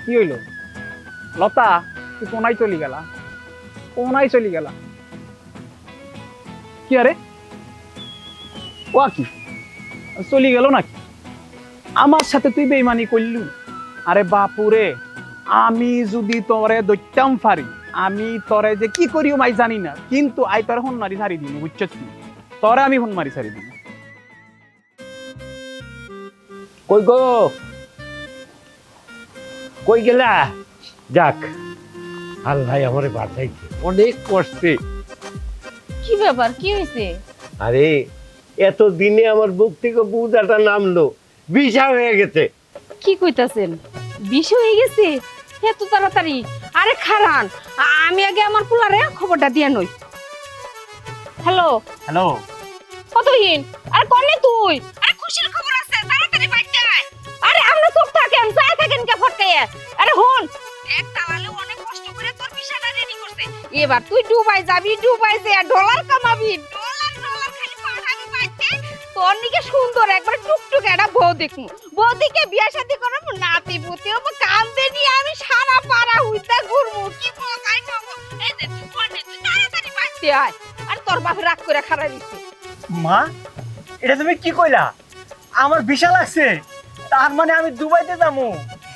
[SPEAKER 3] কি হইলো লতা, তুই কোনায় চলি গেলা, কোনায় চলি গেলা কি? আরে ও কি চলি গেল নাকি? আমার সাথে তুই বেইমানি করলু? আরে বাপুরে, আমি যদি তোরে দৈত্যাম পারি, আমি তোরে যে কি করিও মাই জানি না, কিন্তু আই তোরে হন মারি ছাড়ি দিন বুঝছিস, তোরে আমি হন মারি ছাড়ি দিন।
[SPEAKER 4] কই গো, কই গেলা? যাক, আল্লাহ আমারে বাঁচাইছে, অনেক কষ্টে।
[SPEAKER 5] কি ব্যাপার, কি হয়েছে?
[SPEAKER 4] আরে এত দিনে আমার বুক থেকে বুঝাটা নামলো, বিষা হয়ে গেছে।
[SPEAKER 5] কি কইতাছেন, বিষ হয়ে গেছে এত তাড়াতাড়ি? আরে খারান, আমি আগে আমার পোলারে খবরটা দিয়া নই। হ্যালো
[SPEAKER 3] হ্যালো,
[SPEAKER 5] কতহীন, আরে কনে তুই? আরে খুশির খবর আছে, তাড়াতাড়ি বাইতে আয়। আরে আমরা চুপ থাকেন, চায় থাকেন কে ফটকাইয়া? আরে হন, এক তালালে অনেক কষ্ট করে তোর ভিসাটা রেডি করছে, এবার তুই দুবাই যাবি, দুবাই যে ডলার কামাবি, ডলার ডলার খালি পাঠাবি বাইতে। তোর নিকে সুন্দর একবার টুকটুক একটা বউ দেখমু, বৌদিকে বিয়ে শাদী করবো, নাতি পুতি হবো, কান্দে নিয়ে আমি সারা পাড়া হইতে ঘুরবো, কি মজাই নেবো। এই যে তুই তাড়াতাড়ি বাইতে আয়। আর তোর বাপে রাগ করে খারাপ দিচ্ছে।
[SPEAKER 6] মা, এটা তুমি কি কইলা? আমার ভিসা লাগছে, তার মানে আমি দুবাইতে যাবো।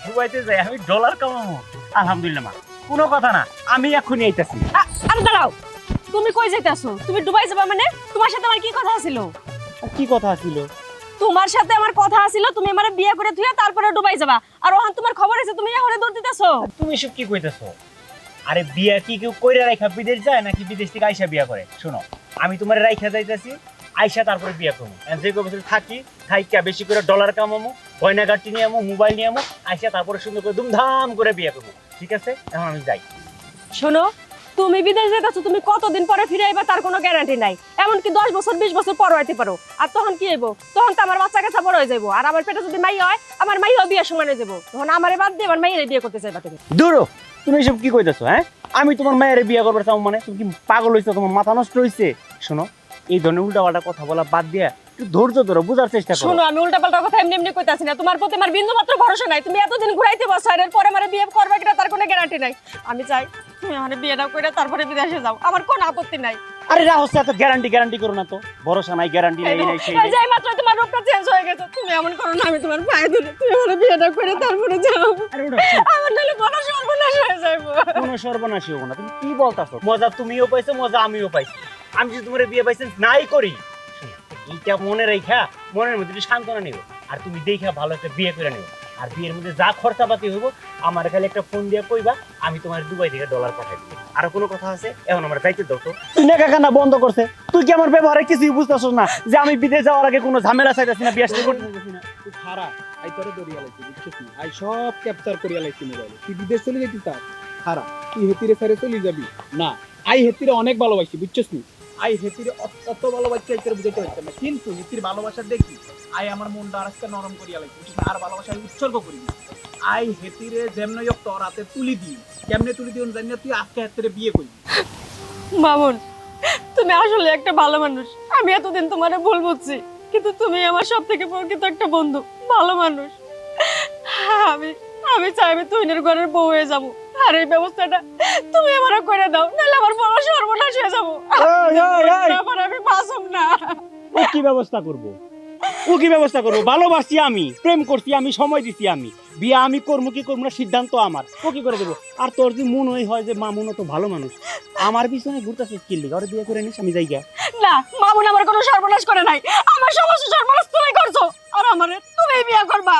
[SPEAKER 6] দুবাইতে যাই আমি ডলার কামাবো। আলহামদুলিল্লাহ মা, কোনো কথা না, আমি এখনই আইতাছি।
[SPEAKER 5] আরে দাঁড়াও, তুমি কই যাইতাছো? তুমি দুবাই যাবা মানে? তোমার সাথে আমার কি কথা ছিল?
[SPEAKER 6] কি কথা ছিল?
[SPEAKER 5] তোমার সাথে আমার কথা ছিল তুমি আমারে বিয়ে করে থুয়া তারপরে দুবাই যাবা, আর ওখান তোমার খবর আছে তুমি এখনে দৌড় দিতেছো।
[SPEAKER 6] তুমি সব কি কইতেছো? আরে বিয়া কি কেউ কইরা রাখা বিদেশ যায় নাকি বিদেশ থেকে আইসা বিয়া করে? শোনো, আমি তোমার রাইখা যাইতাছি, আইসা তারপরে বিয়া করবো। যে বছর থাকি, থাইকা বেশি করে ডলার কামামো, গয়না গাটি নিয়ে আমো, মোবাইল নিয়ে আমো, আইসা তারপরে সুন্দর করে ধুমধাম করে বিয়া করবো। ঠিক আছে, এখন আমি যাই।
[SPEAKER 5] শোনো, তুমি বিদেশ যেতেছো, তুমি কতদিন পরে ফিরে আইবা তার কোনো গ্যারান্টি নাই। এমনকি 10 বছর 20 বছর পর হইতে পারো। আর তখন কি হইব? তখন তো আমার বাচ্চা কাচ্চা বড় হয়ে যাবো, আর আমার পেটে যদি মাই হয়, আমার মাইও বিয়ের সময় হয়ে যাবো। তখন আমারে বাদ দিয়ে আমার মাইয়ের বিয়ে করতে চাইবা তুমি।
[SPEAKER 6] দূরো, তুমি এসব কি কইতেছো? হ্যাঁ, আমি তোমার মায়ের বিয়ে করবার চাও মানে? তুমি কি পাগল হইছো? তোমার মাথা নষ্ট হইছে? শোনো, এই ধরনের উল্টাপাল্টা কথা বলা বাদ দিয়া একটু ধৈর্য ধরো, বুঝার চেষ্টা করো।
[SPEAKER 5] শোনো, আমি উল্টাপাল্টা কথা এমনি এমনি কইতাছি না, তোমার প্রতি আমার বিন্দু মাত্র ভরসা নাই। তুমি এতদিন ঘুরাইতে বসছো, এর পরে আমার বিয়ে করবে কিনা তার কোনো গ্যারান্টি নাই। আমি চাই তুমি আমার বিয়েটা করে তারপরে বিদেশে যাও, আমার কোনো আপত্তি নাই।
[SPEAKER 6] আরে রাহস, এত গ্যারান্টি করো না তো, ভরসা নাই, গ্যারান্টি নাই, এই নাই সেই নাই।
[SPEAKER 5] যাই মাত্র তোমার রূপটা চেঞ্জ হয়ে গেছে, তুমি এমন করো না। আমি তোমার পায়ে ধরে, তুমি আমার বিয়েটা করে তারপরে যাও।
[SPEAKER 6] আরে ওটা
[SPEAKER 5] আমার নাহলে বড় সর্বনাশ হয়ে যাইবো।
[SPEAKER 6] কোনো সর্বনাশী হবো না। তুমি কি বলতাছো? মজা তুমিও পাইছো, মজা আমিও পাইছি। আমি যদি তোমার বিয়ে পাইছেন নাই করি, এইটা মনে রেখা মনের মধ্যে একটু সান্ত্বনা নিও, আর তুমি দেখা ভালো একটা বিয়ে করে নিও। আর বিয়ের মধ্যে যা খরচাপাতি হইব আমার খালি একটা ফোন দিয়ে কইবা, আমি তোমার দুবাই থেকে ডলার পাঠাই দিব। আর কোনো কথা আছে? এখন আমার যাইতে দাও তো। তুই না কাকানা বন্ধ করছে, তুই কি আমার ব্যবহারে কিছুই বুঝতেছ না যে আমি বিদেশ যাওয়ার আগে কোনো ঝামেলা চাইতেছি না, বিয়ে করতেছি না?
[SPEAKER 3] তুই খারাপ, আই তোরে দরিয়া লাইছি বুঝছিস না, আই সব ক্যাপচার করিয়া লাইছি মোবাইলে। তুই বিদেশ চলে যাইতি তার খারাপ, তুই হেতিরে ফেরে চলে যাবি না। আই হেতিরে অনেক ভালোবাসি বুঝছিস নি, আই হেতিরে অত ভালোবাসি আই তোরে বুঝাইতে পারতাম না, কিন্তু হেতির ভালোবাসা দেখি আই আমার মনটা আজকে নরম করিয়া লাইছি বুঝছিস না, আর ভালোবাসা আমি উৎসর্গ করি না। আই হেতিরে যেমন হোক তোর হাতে তুলি দিই, কেমনে তুলি দিই জানি না, তুই আজকে হেতিরে বিয়ে করবি।
[SPEAKER 5] মামুন, তুমি আসলে একটা ভালো মানুষ। আমি এতদিন তোমারে ভুল বুঝছি, কিন্তু তুমি আমার সব থেকে প্রকৃত একটা বন্ধু, ভালো মানুষ। আমি আমি চাই আমি তুহিনের ঘরের বউ হয়ে যাবো, আর এই ব্যবস্থাটা তুমি আমার করে দাও, নাহলে আমার বড় সর্বনাশ হয়ে যাবো। আমি বাঁচব না।
[SPEAKER 6] ও কি ব্যবস্থা করবো? ও কি ব্যবস্থা করবো? ভালোবাসি আমি, প্রেম করছি আমি, সময় দিছি আমি, বিয়ে আমি করবো কি করবো না সিদ্ধান্ত আমার। ও কি করে দেবো? আর তোর যে মন হয় যে মামুনও তো ভালো মানুষ, আমার পিছনে ঘুরতেছে কি লিগা? ওরে বিয়ে করে নিস, আমি যাইগা।
[SPEAKER 5] না, মামুন আমার কোনো সর্বনাশ করে নাই, আমার সমস্ত সর্বনাশ তুমি করছো, আর আমারে তুমি বিয়ে করবা।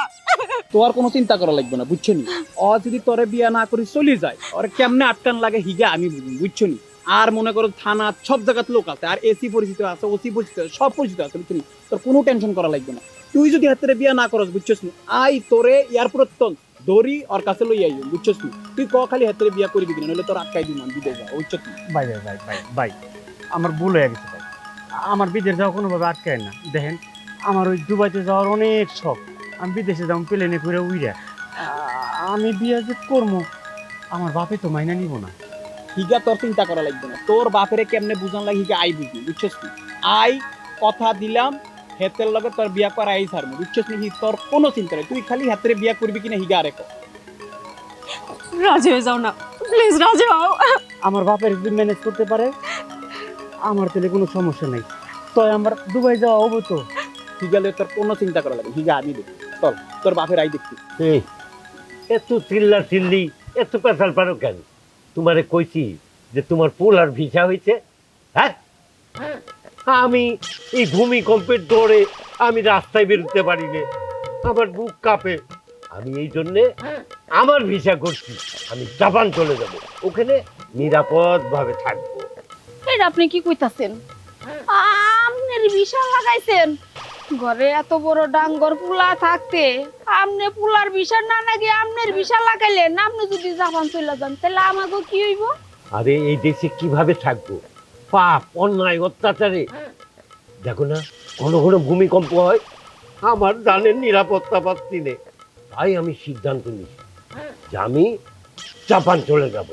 [SPEAKER 3] তোর কোনো চিন্তা করা লাগবে না বুঝছো নি। ও যদি তোরে বিয়া না করি চলে যায়, ওরে কেমনে আটকান লাগে হিগা আমি বুঝছো নি। আর মনে করো থানা সব জায়গাতে লোক আছে, আর এসি পরিচিত আছে, ওসি পরিচিত আছে, সব পরিচিত আছে, বুঝছিস? তোর কোনো টেনশন করা লাগবে না। তুই যদি হাতে বিয়া না করস, বুঝছিস নি, আই তোরে এয়ারপোর্ট দড়ি ওর কাছে লই আইও, বুঝছিস নি? তুই ক খালি হাতে বিয়া করবি কিনা, নইলে তোর আটকাই দিই মান বিদেশ যা, বুঝছিস নি?
[SPEAKER 6] ভাই ভাই ভাই ভাই ভাই আমার ভুল হয়ে গেছে ভাই, আমার বিদেশ যাওয়া কোনোভাবে আটকায় না। দেখেন আমার ওই দুবাইতে যাওয়ার অনেক শখ, আমি বিদেশে যাবো প্লেনে করে উইরা। আমি বিয়ে যে করবো, আমার বাপে তো মাইনা নিব না।
[SPEAKER 3] হিগা তোর চিন্তা করা লাগবে না, তোর বাপেরে কেমনে বুঝান লাগে হিগা আই বুঝবি, বুঝছিস নি? আই কথা দিলাম হেতের লগে তোর বিয়া করা আই ছাড়বো, বুঝছিস নি? তোর কোনো চিন্তা নেই, তুই খালি হাতের বিয়া করবি কিনা হিগা আরে কর।
[SPEAKER 5] রাজি হয়ে যাও না প্লিজ, রাজি হও।
[SPEAKER 6] আমার বাপের যদি ম্যানেজ করতে পারে আমার তাহলে কোনো সমস্যা নাই, তো আমার দুবাই যাওয়া হবো তো।
[SPEAKER 3] হিগালে তোর কোনো চিন্তা করা লাগবে, হিগা আমি দেখি, চল তোর বাপের আই দেখছি।
[SPEAKER 4] এই এত চিল্লা চিল্লি এত পেশাল পারো কেন? তোমারে কইছি যে তোমার পোলার ভিসা হয়েছে, হ্যাঁ? আমি এই ভূমিকম্পের দৌড়ে আমি রাস্তায় বেরোতে পারি না, আমার বুক কাঁপে। আমি এই জন্যে আমার ভিসা করছি, আমি জাপান চলে যাব, ওখানে নিরাপদ ভাবে থাকবো।
[SPEAKER 1] এটা আপনি কি কইতাছেন? আপনার বিশাল লাগাইছেন ঘরে এত বড় ডাঙ্গর পুলা থাকতে, আপনি পুলার বিশাল না নাকি আপনার বিশাল লাগাইলেন? আপনি যদি জাপান চলে যান তাহলে আমাকে কি হইব?
[SPEAKER 4] আরে এই দেশে কিভাবে থাকবো? পাপ, অন্যায়, অত্যাচারে দেখো না ঘন ঘন ভূমিকম্প হয়, আমার জানের নিরাপত্তা পাচ্ছি নে। তাই আমি সিদ্ধান্ত নিয়েছি যে আমি জাপান চলে যাব,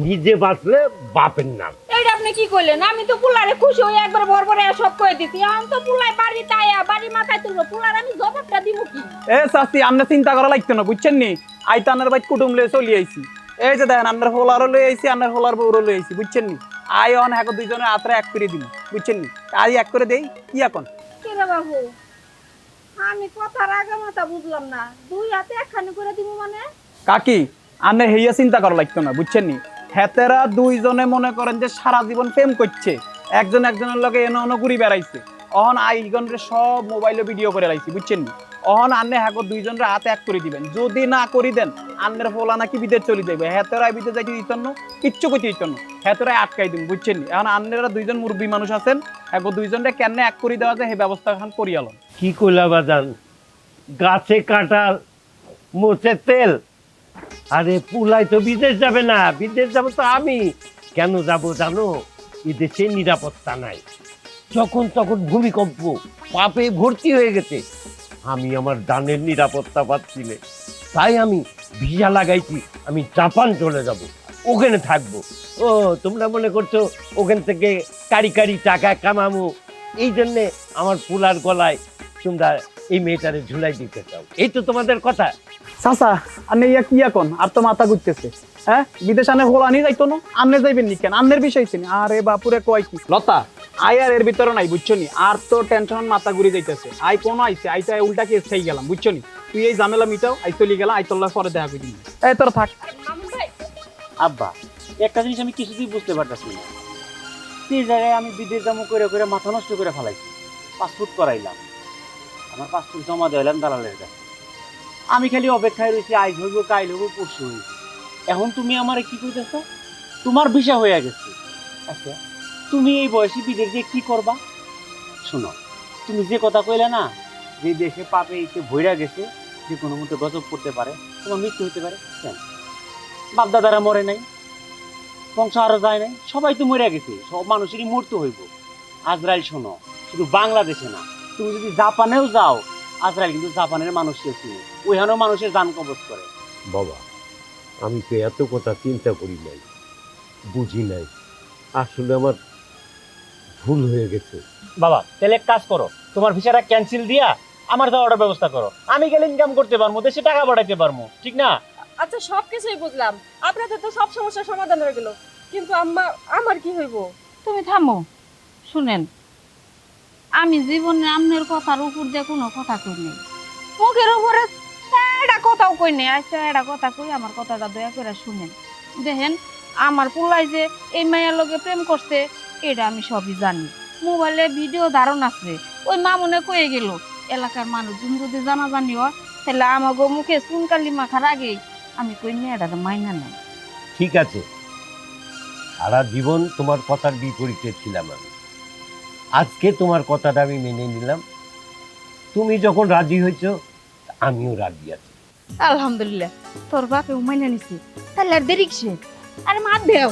[SPEAKER 4] নিজে বাঁচলে বাপের নাম।
[SPEAKER 1] এইটা আপনি কি কইলেন? আমি তো পুলারে খুশি হয়ে একবার ভরভরে সব কই দিছি, এখন তো পুলাই বাড়ি তাইয়া বাড়ি মাথায় তুলবো, পুলার আমি জবাবটা দিব কি?
[SPEAKER 3] এ চাচি, আমনে চিন্তা করা লাগতো না, বুঝছেন নি? আইতানের বাইক কুটুম লয়ে চলি আইছি, এই যে দেখেন আপনার হোলারও লই আইছি, আপনার হোলার বউরও লই আইছি, বুঝছেন নি? আই অন হ্যাঁ দুইজনের আত্রা এক করে দিন, বুঝছেন নি? আই এক করে দেই কি এখন?
[SPEAKER 1] কে রে বাবু, আমি কথার আগে মাথা বুঝলাম না, দুই হাতে একখানি করে দিব মানে?
[SPEAKER 3] কাকি আনে হেইয়া চিন্তা করা লাগতো না, বুঝছেন নি? হেতেরা দুইজনে মনে করেন যে সারা জীবন প্রেম করছে, একজন একজনের লগে এনে অন ঘুরি বেড়াইছে, অহন আইগনরে সব মোবাইলে ভিডিও করে রাখছি, বুঝছেন নি? অহন আন্নে হ্যাঁ দুইজনের হাতে এক করে দিবেন, যদি না করি দেন আন্নের ফোলা নাকি বিদেশ চলে যাবে, হেতেরাই বিদেশ যাইতে দিত না, কিচ্ছু করতে দিত না, হেতেরাই আটকাই দিন, বুঝছেন নি? এখন আন্নেরা দুইজন মুরব্বী মানুষ আছেন, হ্যাঁ দুইজনরে কেন এক করে দেওয়া যায় সেই ব্যবস্থা এখন করিয়ালন।
[SPEAKER 4] কি কইলা বাজান, গাছে কাঁঠাল মোচে তেল। আরে পুলাই তো বিদেশ যাবে না, বিদেশ যাবো তো আমি। কেন যাব জানো? এদেশে নিরাপত্তা নাই, যখন তখন ভূমিকম্প, পাপে ভর্তি হয়ে গেছে, আমি আমার দানের নিরাপত্তা পাচ্ছি না। তাই আমি ভিসা লাগাইছি, আমি জাপান চলে যাব, ওখানে থাকবো। ও তোমরা মনে করছো ওখান থেকে কারি কারি টাকা কামামু, এই জন্যে আমার পুলার গলায় তোমরা এই মেয়েটারে ঝুলাই দিতে চাও, এই তো তোমাদের কথা।
[SPEAKER 3] চাচা আন্নে ইয়া কি এখন? আর তো মাথা ঘুরতেছে, হ্যাঁ? বিদেশ আনে হোলা আনি যাইতো না, আন্নে যাইবেন নি কেন? আন্নের বিষয় চিনি। আরে বাপুরে কয় কি লতা, আই আর এর ভিতরে নাই, বুঝছো নি? আর তো টেনশন মাথা ঘুরে যাইতেছে, আই কোন আইছে, আইটা উল্টা কেস খাই গেলাম, বুঝছো নি? তুই এই ঝামেলা মিটাও, আই চলি গেলাম, আই তোর পরে দেখা করি। এই তোর থাক।
[SPEAKER 5] মামুন ভাই,
[SPEAKER 6] আব্বা একটা জিনিস আমি কিছুতেই বুঝতে পারতেছি না, সেই জায়গায় আমি বিদেশ যাবো করে করে মাথা নষ্ট করে ফেলাইছি, পাসপোর্ট করাইলাম, আমার পাসপোর্ট জমা দিলাম দালালের কাছে, আমি খালি অপেক্ষায় রয়েছি, আজ হইব কাইল হইব পরশু হইব। এখন তুমি আমারে কি কইতেছ? তোমার ভিসা হয়ে গেছে, আচ্ছা তুমি এই বয়সে বিদেশ গিয়ে কি করবা? শোনো, তুমি যে কথা কইলে না, যে দেশে পাপে এসে ভইরা গেছে, যে কোনো মতো গজব করতে পারে, তোমার মৃত্যু হতে পারে, কেন? বাপ দাদারা মরে নাই, বংশ আরো যায় নাই, সবাই তো মরে গেছে, সব মানুষেরই মৃত্যু হইব। আজরাইল শোনো, শুধু বাংলাদেশে না, তুমি যদি জাপানেও যাও, আজরাইল কিন্তু জাপানের মানুষকে চিনে, ওইখানেও মানুষের জান কবজ করে।
[SPEAKER 4] বাবা আমি তো এত কথা চিন্তা করি নাই, বুঝি নাই, আসলে আমার ভুল হয়ে গেছে।
[SPEAKER 6] বাবা তাহলে এক কাজ করো, তোমার ভিসাটা ক্যান্সেল দিয়া আমার যাওয়ার ব্যবস্থা করো, আমি গেলে ইনকাম করতে পারবো, দেশে টাকা পাঠাইতে পারবো, ঠিক না?
[SPEAKER 5] আচ্ছা সবকিছুই বুঝলাম, আপনাদের তো সব সমস্যার সমাধান হয়ে গেল, কিন্তু আমার কি হইব?
[SPEAKER 1] তুমি থামো, শুনেন, আমি জীবনে আপনার কথার উপর দিয়ে কোনো কথা কই নাই, মুখের উপরে একটা কথাও কই নাই, আচ্ছা একটা কথা কই, আমার কথাটা দয়া করে শুনেন। দেখেন, আমার পোলাই যে এই মায়ের লগে প্রেম করছে এটা আমি সবই জানি, মোবাইলে ভিডিও ধারণ আছে, ওই মামুনে কয়ে গেল, এলাকার মানুষজন যদি জানাজানি হয় তাহলে আমাকে মুখে চুনকালি মাখার আগেই আমি কই মেয়েটাকে মাইনা নাই।
[SPEAKER 4] ঠিক আছে,
[SPEAKER 7] সারা জীবন তোমার কথার বিপরীতে ছিলাম আমি। আজকে তোমার কথাটা আমি মেনে নিলাম। তুমি যখন রাজি হয়েছ আমিও রাজি আছি।
[SPEAKER 8] আলহামদুলিল্লাহ, তোর বাপে মাইনা নিছি, তাহলে আর দেরি কিসে? আরে মা দেও।